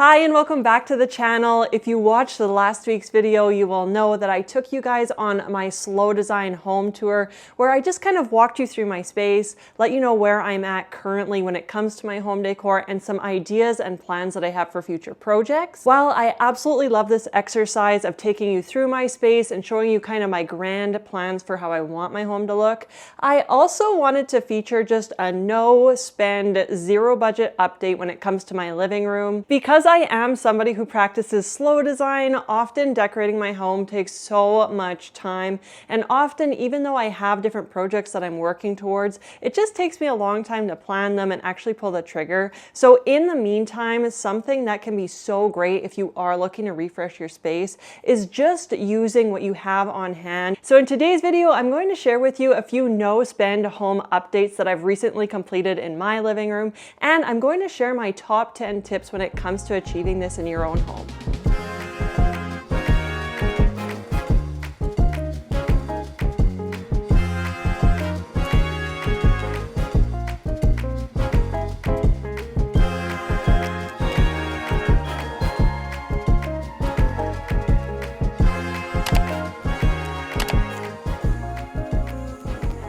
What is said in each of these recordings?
Hi and welcome back to the channel. If you watched the last week's video, you will know that I took you guys on my slow design home tour where I just kind of walked you through my space, let you know where I'm at currently when it comes to my home decor and some ideas and plans that I have for future projects. While I absolutely love this exercise of taking you through my space and showing you kind of my grand plans for how I want my home to look, I also wanted to feature just a no spend, zero budget update when it comes to my living room. Because I am somebody who practices slow design, often decorating my home takes so much time, and often even though I have different projects that I'm working towards, it just takes me a long time to plan them and actually pull the trigger. So in the meantime, something that can be so great if you are looking to refresh your space is just using what you have on hand. So in today's video, I'm going to share with you a few no spend home updates that I've recently completed in my living room, and I'm going to share my top 10 tips when it comes to achieving this in your own home.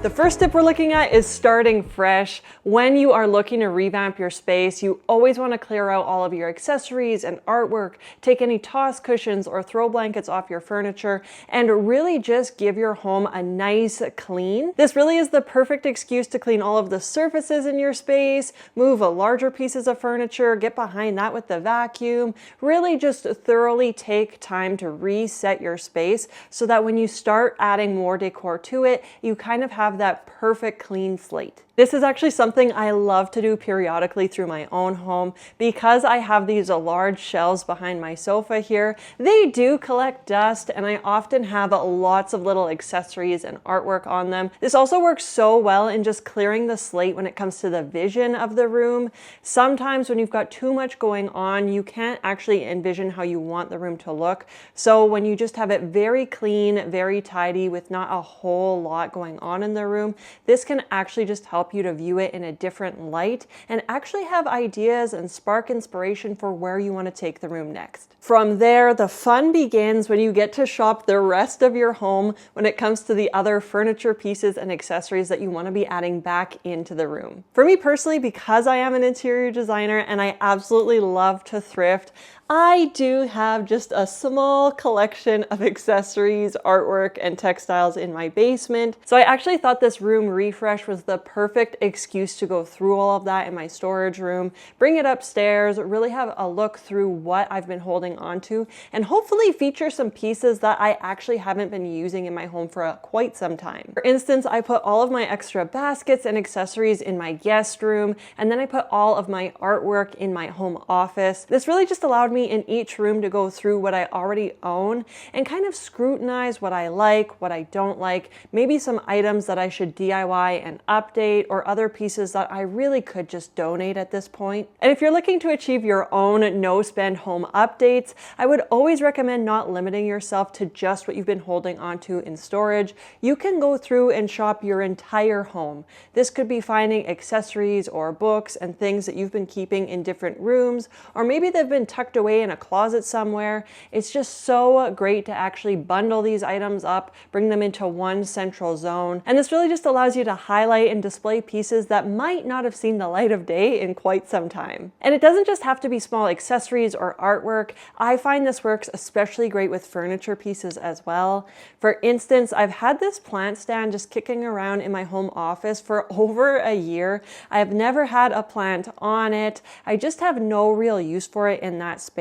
The first tip we're looking at is starting fresh. When you are looking to revamp your space, you always want to clear out all of your accessories and artwork, take any toss cushions or throw blankets off your furniture, and really just give your home a nice clean. This really is the perfect excuse to clean all of the surfaces in your space, move larger pieces of furniture, get behind that with the vacuum, really just thoroughly take time to reset your space so that when you start adding more decor to it, you kind of have that perfect clean slate. This is actually something I love to do periodically through my own home because I have these large shelves behind my sofa here. They do collect dust and I often have lots of little accessories and artwork on them. This also works so well in just clearing the slate when it comes to the vision of the room. Sometimes when you've got too much going on, you can't actually envision how you want the room to look. So when you just have it very clean, very tidy with not a whole lot going on in the room, this can actually just help you to view it in a different light and actually have ideas and spark inspiration for where you want to take the room next. From there, the fun begins when you get to shop the rest of your home when it comes to the other furniture pieces and accessories that you want to be adding back into the room. For me personally, because I am an interior designer and I absolutely love to thrift, I do have just a small collection of accessories, artwork, and textiles in my basement. So I actually thought this room refresh was the perfect excuse to go through all of that in my storage room, bring it upstairs, really have a look through what I've been holding onto, and hopefully feature some pieces that I actually haven't been using in my home for quite some time. For instance, I put all of my extra baskets and accessories in my guest room, and then I put all of my artwork in my home office. This really just allowed me in each room to go through what I already own and kind of scrutinize what I like, what I don't like, maybe some items that I should DIY and update, or other pieces that I really could just donate at this point. And if you're looking to achieve your own no-spend home updates, I would always recommend not limiting yourself to just what you've been holding onto in storage. You can go through and shop your entire home. This could be finding accessories or books and things that you've been keeping in different rooms, or maybe they've been tucked away in a closet somewhere. It's just so great to actually bundle these items up, bring them into one central zone. And this really just allows you to highlight and display pieces that might not have seen the light of day in quite some time. And it doesn't just have to be small accessories or artwork. I find this works especially great with furniture pieces as well. For instance, I've had this plant stand just kicking around in my home office for over a year. I have never had a plant on it. I just have no real use for it in that space.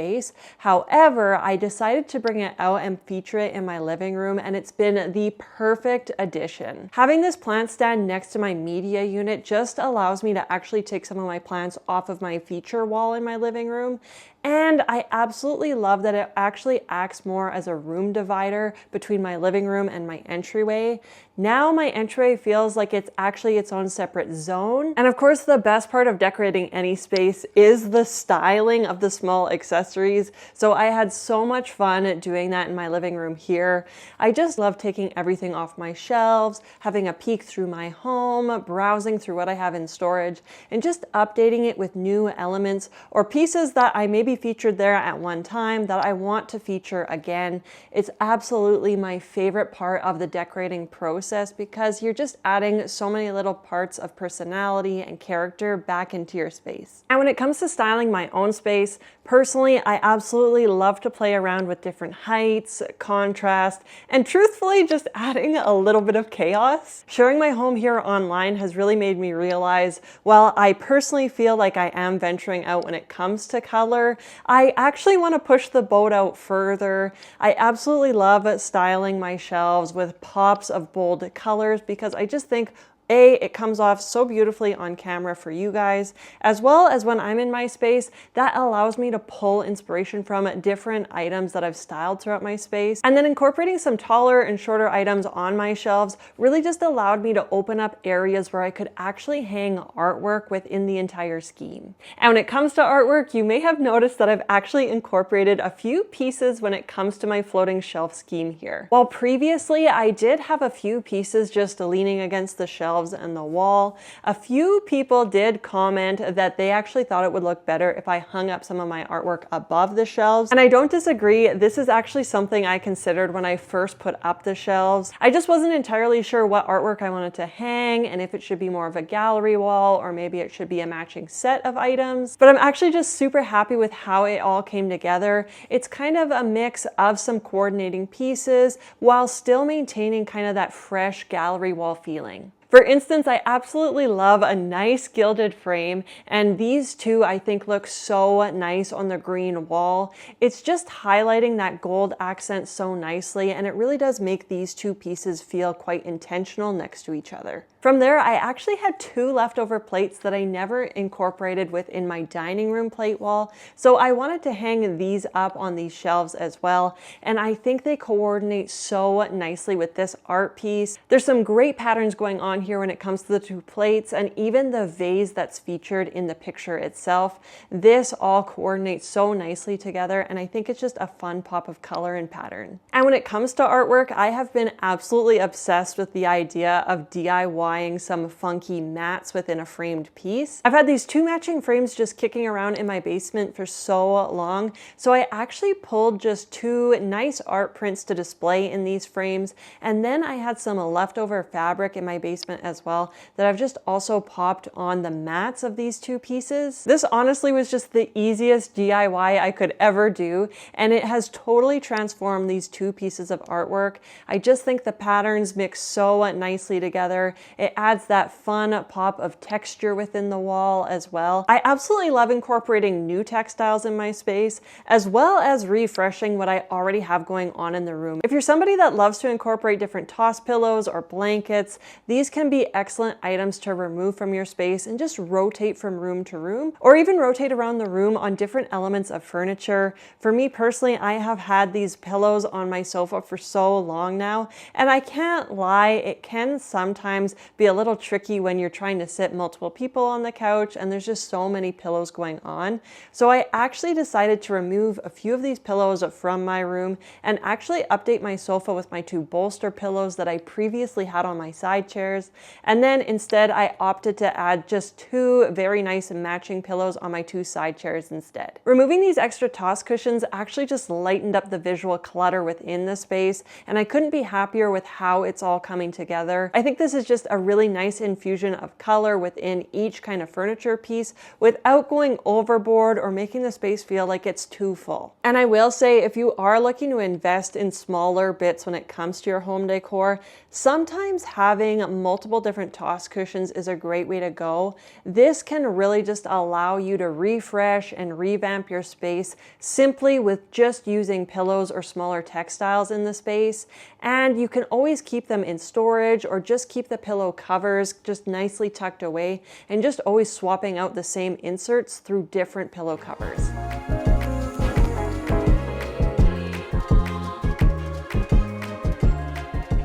However, I decided to bring it out and feature it in my living room, and it's been the perfect addition. Having this plant stand next to my media unit just allows me to actually take some of my plants off of my feature wall in my living room. And I absolutely love that it actually acts more as a room divider between my living room and my entryway. Now my entryway feels like it's actually its own separate zone. And of course, the best part of decorating any space is the styling of the small accessories. So I had so much fun doing that in my living room here. I just love taking everything off my shelves, having a peek through my home, browsing through what I have in storage, and just updating it with new elements or pieces that I maybe featured there at one time that I want to feature again. It's absolutely my favorite part of the decorating process because you're just adding so many little parts of personality and character back into your space. And when it comes to styling my own space, personally, I absolutely love to play around with different heights, contrast, and truthfully just adding a little bit of chaos. Sharing my home here online has really made me realize, while I personally feel like I am venturing out when it comes to color, I actually want to push the boat out further. I absolutely love styling my shelves with pops of bold colors because I just think it comes off so beautifully on camera for you guys, as well as when I'm in my space, that allows me to pull inspiration from different items that I've styled throughout my space. And then incorporating some taller and shorter items on my shelves really just allowed me to open up areas where I could actually hang artwork within the entire scheme. And when it comes to artwork, you may have noticed that I've actually incorporated a few pieces when it comes to my floating shelf scheme here. While previously I did have a few pieces just leaning against the shelf and the wall, a few people did comment that they actually thought it would look better if I hung up some of my artwork above the shelves. And I don't disagree. This is actually something I considered when I first put up the shelves. I just wasn't entirely sure what artwork I wanted to hang and if it should be more of a gallery wall or maybe it should be a matching set of items. But I'm actually just super happy with how it all came together. It's kind of a mix of some coordinating pieces while still maintaining kind of that fresh gallery wall feeling. For instance, I absolutely love a nice gilded frame, and these two I think look so nice on the green wall. It's just highlighting that gold accent so nicely, and it really does make these two pieces feel quite intentional next to each other. From there, I actually had two leftover plates that I never incorporated within my dining room plate wall, so I wanted to hang these up on these shelves as well, and I think they coordinate so nicely with this art piece. There's some great patterns going on here when it comes to the two plates and even the vase that's featured in the picture itself. This all coordinates so nicely together, and I think it's just a fun pop of color and pattern. And when it comes to artwork, I have been absolutely obsessed with the idea of DIYing some funky mats within a framed piece. I've had these two matching frames just kicking around in my basement for so long, so I actually pulled just two nice art prints to display in these frames, and then I had some leftover fabric in my basement as well that I've just also popped on the mats of these two pieces. This honestly was just the easiest DIY I could ever do, and it has totally transformed these two pieces of artwork. I just think the patterns mix so nicely together. It adds that fun pop of texture within the wall as well. I absolutely love incorporating new textiles in my space, as well as refreshing what I already have going on in the room. If you're somebody that loves to incorporate different toss pillows or blankets, these can be excellent items to remove from your space and just rotate from room to room, or even rotate around the room on different elements of furniture. For me personally, I have had these pillows on my sofa for so long now, and I can't lie, it can sometimes be a little tricky when you're trying to sit multiple people on the couch and there's just so many pillows going on. So I actually decided to remove a few of these pillows from my room and actually update my sofa with my two bolster pillows that I previously had on my side chairs. And then instead I opted to add just two very nice matching pillows on my two side chairs instead. Removing these extra toss cushions actually just lightened up the visual clutter within the space, and I couldn't be happier with how it's all coming together. I think this is just a really nice infusion of color within each kind of furniture piece without going overboard or making the space feel like it's too full. And I will say, if you are looking to invest in smaller bits when it comes to your home decor, sometimes having multiple different toss cushions is a great way to go. This can really just allow you to refresh and revamp your space simply with just using pillows or smaller textiles in the space. And you can always keep them in storage or just keep the pillow covers just nicely tucked away and just always swapping out the same inserts through different pillow covers.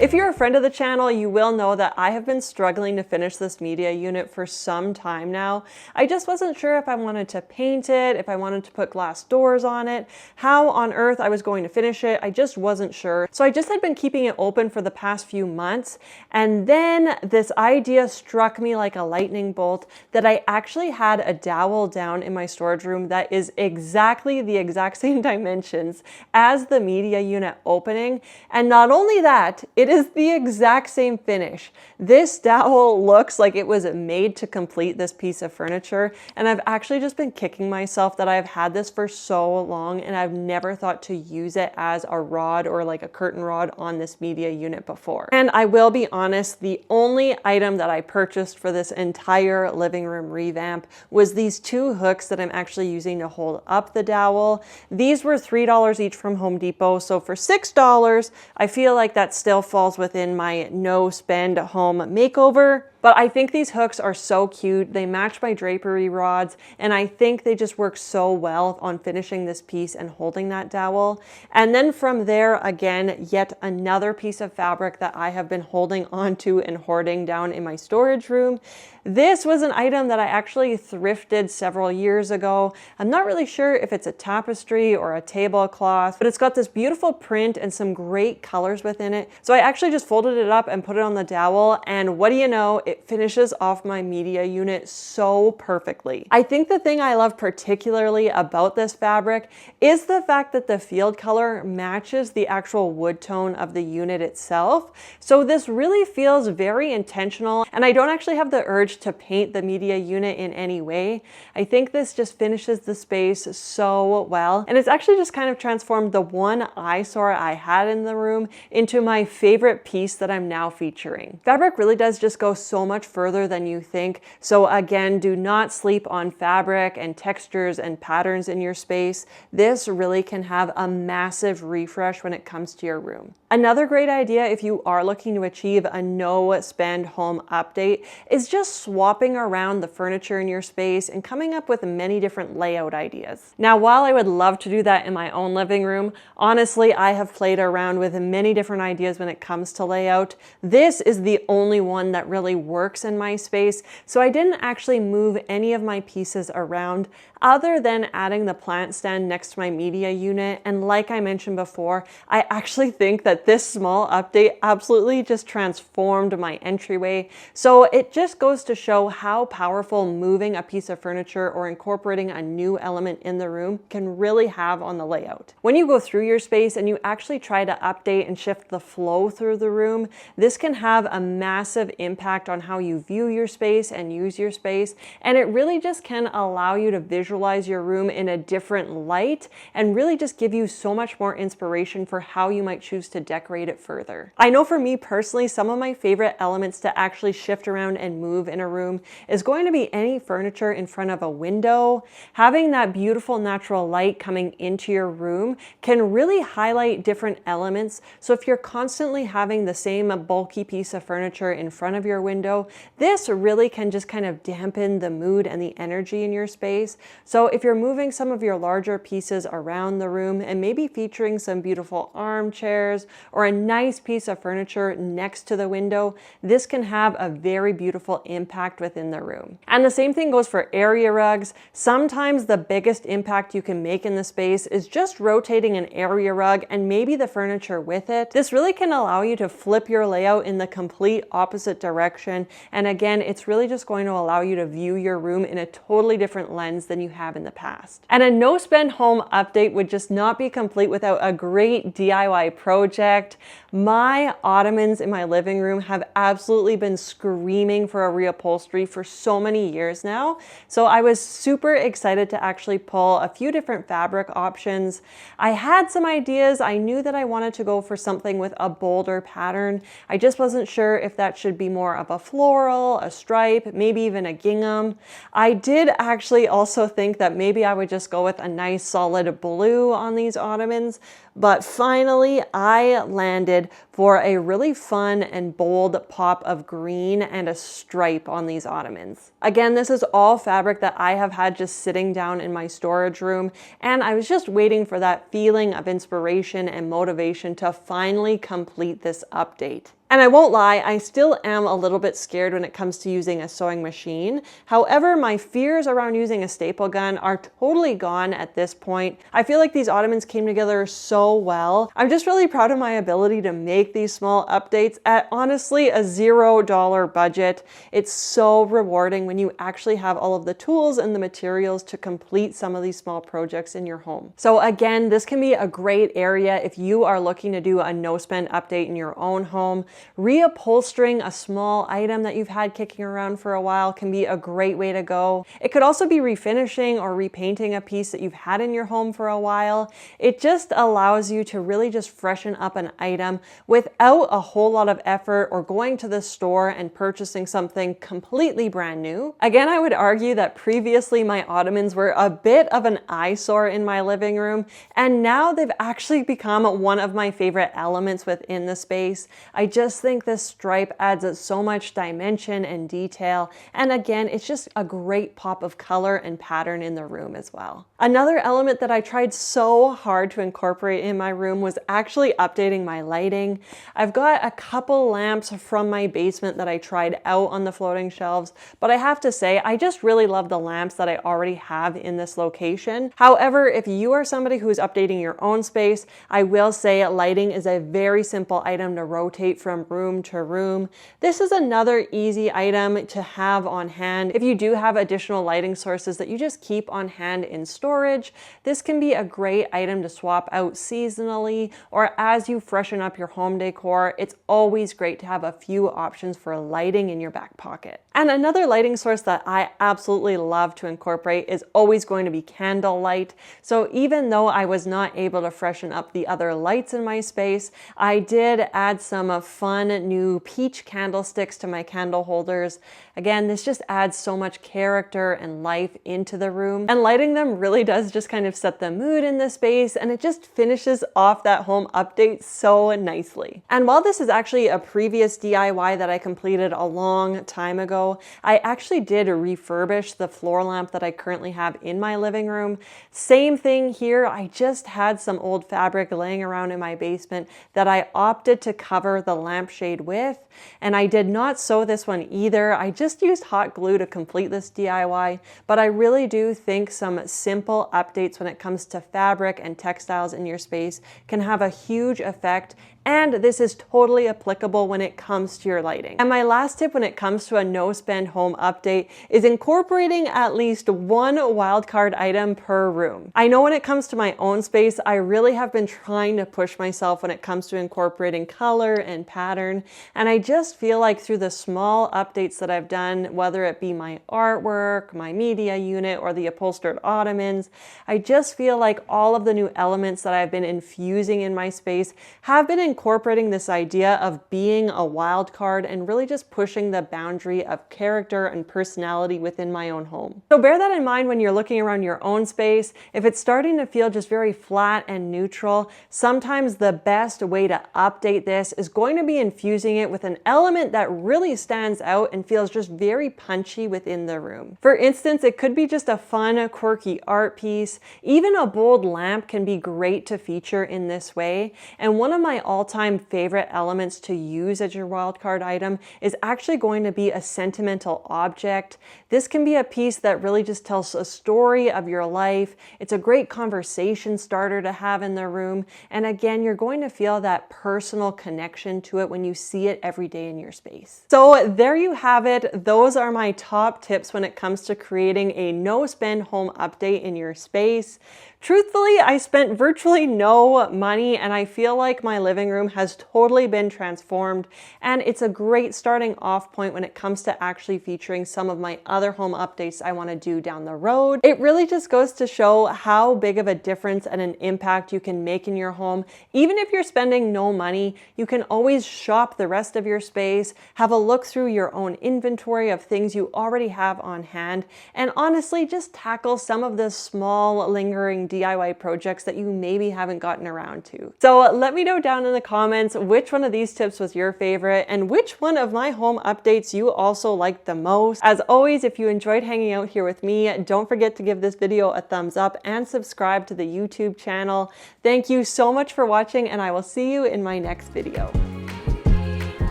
If If you're a friend of the channel, you will know that I have been struggling to finish this media unit for some time now. I just wasn't sure if I wanted to paint it, if I wanted to put glass doors on it, how on earth I was going to finish it. I just wasn't sure. So I just had been keeping it open for the past few months. And then this idea struck me like a lightning bolt that I actually had a dowel down in my storage room that is exactly the exact same dimensions as the media unit opening. And not only that, it is the exact same finish. This dowel looks like it was made to complete this piece of furniture, and I've actually just been kicking myself that I've had this for so long and I've never thought to use it as a rod or like a curtain rod on this media unit before. And I will be honest, the only item that I purchased for this entire living room revamp was these two hooks that I'm actually using to hold up the dowel. These were $3 each from Home Depot, so for $6, I feel like that still falls within my no spend home makeover. But I think these hooks are so cute. They match my drapery rods, and I think they just work so well on finishing this piece and holding that dowel. And then from there, again, yet another piece of fabric that I have been holding onto and hoarding down in my storage room. This was an item that I actually thrifted several years ago. I'm not really sure if it's a tapestry or a tablecloth, but it's got this beautiful print and some great colors within it. So I actually just folded it up and put it on the dowel, and what do you know, it finishes off my media unit so perfectly. I think the thing I love particularly about this fabric is the fact that the field color matches the actual wood tone of the unit itself. So this really feels very intentional, and I don't actually have the urge to paint the media unit in any way. I think this just finishes the space so well, and it's actually just kind of transformed the one eyesore I had in the room into my favorite piece that I'm now featuring. Fabric really does just go so much further than you think. So again, do not sleep on fabric and textures and patterns in your space. This really can have a massive refresh when it comes to your room. Another great idea if you are looking to achieve a no spend home update is just swapping around the furniture in your space and coming up with many different layout ideas. Now, while I would love to do that in my own living room, honestly, I have played around with many different ideas when it comes to layout. This is the only one that really works in my space, so I didn't actually move any of my pieces around other than adding the plant stand next to my media unit. And like I mentioned before, I actually think that this small update absolutely just transformed my entryway. So it just goes to show how powerful moving a piece of furniture or incorporating a new element in the room can really have on the layout. When you go through your space and you actually try to update and shift the flow through the room, this can have a massive impact on how you view your space and use your space. And it really just can allow you to visualize your room in a different light and really just give you so much more inspiration for how you might choose to decorate it further. I know for me personally, some of my favorite elements to actually shift around and move in a room is going to be any furniture in front of a window. Having that beautiful natural light coming into your room can really highlight different elements. So if you're constantly having the same bulky piece of furniture in front of your window, this really can just kind of dampen the mood and the energy in your space. So if you're moving some of your larger pieces around the room and maybe featuring some beautiful armchairs or a nice piece of furniture next to the window, this can have a very beautiful impact within the room. And the same thing goes for area rugs. Sometimes the biggest impact you can make in the space is just rotating an area rug and maybe the furniture with it. This really can allow you to flip your layout in the complete opposite direction. And again, it's really just going to allow you to view your room in a totally different lens than you have in the past. And a no spend home update would just not be complete without a great DIY project. My ottomans in my living room have absolutely been screaming for a reupholstery for so many years now. So I was super excited to actually pull a few different fabric options. I had some ideas. I knew that I wanted to go for something with a bolder pattern. I just wasn't sure if that should be more of a floral, a stripe, maybe even a gingham. I did actually also think that maybe I would just go with a nice solid blue on these ottomans, but finally I landed for a really fun and bold pop of green and a stripe on these ottomans. Again, this is all fabric that I have had just sitting down in my storage room, and I was just waiting for that feeling of inspiration and motivation to finally complete this update. And I won't lie, I still am a little bit scared when it comes to using a sewing machine. However, my fears around using a staple gun are totally gone at this point. I feel like these ottomans came together so well. I'm just really proud of my ability to make these small updates at honestly a $0 budget. It's so rewarding when you actually have all of the tools and the materials to complete some of these small projects in your home. So again, this can be a great area if you are looking to do a no-spend update in your own home. Reupholstering a small item that you've had kicking around for a while can be a great way to go. It could also be refinishing or repainting a piece that you've had in your home for a while. It just allows you to really just freshen up an item without a whole lot of effort or going to the store and purchasing something completely brand new. Again, I would argue that previously my ottomans were a bit of an eyesore in my living room, and now they've actually become one of my favorite elements within the space. I just think this stripe adds so much dimension and detail, and again, it's just a great pop of color and pattern in the room as well. Another element that I tried so hard to incorporate in my room was actually updating my lighting. I've got a couple lamps from my basement that I tried out on the floating shelves, but I have to say I just really love the lamps that I already have in this location. However, if you are somebody who's updating your own space, I will say lighting is a very simple item to rotate from room to room. This is another easy item to have on hand. If you do have additional lighting sources that you just keep on hand in storage, this can be a great item to swap out seasonally or as you freshen up your home decor. It's always great to have a few options for lighting in your back pocket. And another lighting source that I absolutely love to incorporate is always going to be candlelight. So even though I was not able to freshen up the other lights in my space, I did add some fun new peach candlesticks to my candle holders. Again, this just adds so much character and life into the room, and lighting them really does just kind of set the mood in the space, and it just finishes off that home update so nicely. And while this is actually a previous DIY that I completed a long time ago, I actually did refurbish the floor lamp that I currently have in my living room. Same thing here, I just had some old fabric laying around in my basement that I opted to cover the lampshade with, and I did not sew this one either. I just used hot glue to complete this DIY, but I really do think some simple updates when it comes to fabric and textiles in your space can have a huge effect, and this is totally applicable when it comes to your lighting. And my last tip when it comes to a no-spend home update is incorporating at least one wildcard item per room. I know when it comes to my own space, I really have been trying to push myself when it comes to incorporating color and pattern, and I just feel like through the small updates that I've done, whether it be my artwork, my media unit, or the upholstered ottomans, I just feel like all of the new elements that I've been infusing in my space have been incorporating this idea of being a wild card and really just pushing the boundary of character and personality within my own home. So bear that in mind when you're looking around your own space. If it's starting to feel just very flat and neutral, sometimes the best way to update this is going to be infusing it with an element that really stands out and feels just very punchy within the room. For instance, it could be just a fun, quirky art piece. Even a bold lamp can be great to feature in this way. And one of my all-time favorite elements to use as your wildcard item is actually going to be a sentimental object. This can be a piece that really just tells a story of your life. It's a great conversation starter to have in the room. And again, you're going to feel that personal connection to it when you see it every day in your space. So there you have it. Those are my top tips when it comes to creating a no-spend home update in your space. Truthfully, I spent virtually no money, and I feel like my living room has totally been transformed, and it's a great starting off point when it comes to actually featuring some of my other home updates I want to do down the road. It really just goes to show how big of a difference and an impact you can make in your home. Even if you're spending no money, you can always shop the rest of your space, have a look through your own inventory of things you already have on hand, and honestly just tackle some of the small lingering DIY projects that you maybe haven't gotten around to. So let me know down in the comments which one of these tips was your favorite and which one of my home updates you also liked the most. As always, if you enjoyed hanging out here with me, don't forget to give this video a thumbs up and subscribe to the YouTube channel. Thank you so much for watching, and I will see you in my next video.